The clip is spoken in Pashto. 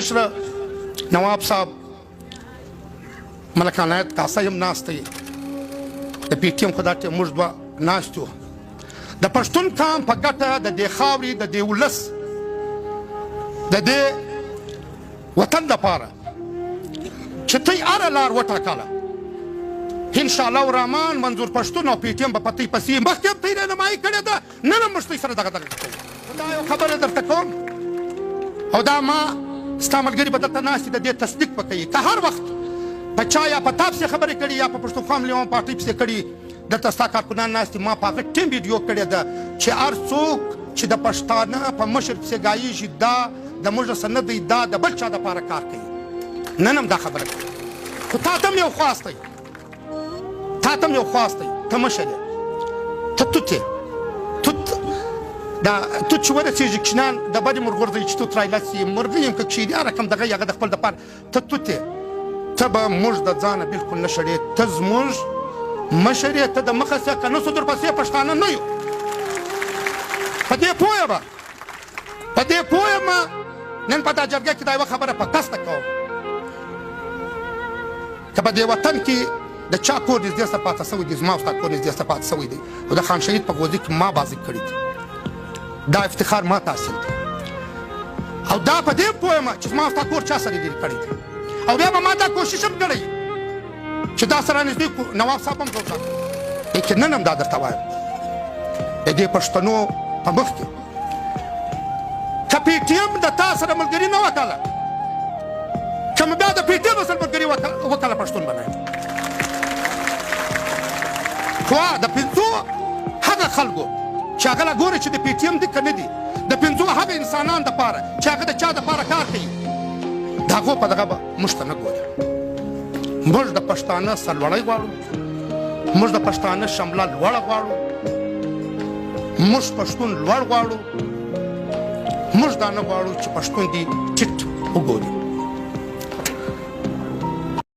مشره نواب صاحب ملک عنایت کاسه هم ناست دی د پی ټي ایم خو دا ټیم موږ دوه ناست یو د پښتون قام په ګټه د دې خاورې د دې ولس د دې وطن دپاره چې تی هره لار وټاکله انشاءالله الرحمن منظور پښتون او پی ټي ایم به په تی پسې مخکې هم تی رهنمایي کړې ده نن هم موږ تی سره دغه کوو دا یو خبره درته کوم او دا ما ستا ملګري به دلته ناست دي د دې تصدیق به کوي که هر وخت په چا یا په تا پسې خبرې کړي یا په پښتونخوا ملیون پارټۍ پسې کړي دلته ستا کارکنان ناست دي ما په هغه ټیم ویډیو کړې ده چې هر څوک چې د پښتانه په مشر پسې ګایېږي دا د موږ څه نه دی دا د بل چا دپاره کار کوي نن هم دا خبره کوي خو تا ته هم یو خواست دی تا ته هم یو خواست دی ته مشر یې ته توت یې دا توت چې ورسېږي کشنان د بدې مرغورځوي چې توت رایلسي مرغۍ یم که کښېدي هر رقم دغه هغه د خپل دپاره ته توت یې ته به موږ د ځانه بلکل نه شړې ته زموږ مشر یې ته د مخه سه که نه سو درپسې پښتانه نه یو په دې پوه یمه په دې پوه یمه نن په دا جرګه کې دا یوه خبره په قصده کوم که په دې وطن کې د چا کور نږدې سره پاته سوی دی زما او ستا کور نږدې سره پاته سوی دی او د خان شهید په غوزي کې ما بازي کړي دي دا افتخار ما ته حاصل دی او دا په دې پوه یمه چې زما او ستا کور چا سره ډېر کړی دی او بیا به ما دا کوشش هم کړی چې دا سره نږدې نواب صاحب هم زه لیکن نن هم دا درته وایم د دې پښتنو په مخ کې که پی ټي ایم د تا سره ملګري نه وکړله که مې بیا د پی ټي ایم سره ملګري وکړله پښتون به نه یم خو د پنځو هغه خلکو چې هغه لا ګوري چې د پی ټي ایم دي که نه دي د پنځو هغه انسانان دپاره چې هغه د چا دپاره کار کوي د هغو په دغه به موږ ته نه ګوري موږ د پښتانه سرلوړی غواړو موږ د پښتانه شمله لوړه غواړو موږ پښتون لوړ غواړو موږ دا نه غواړو چې پښتون دې ټیټ وګوري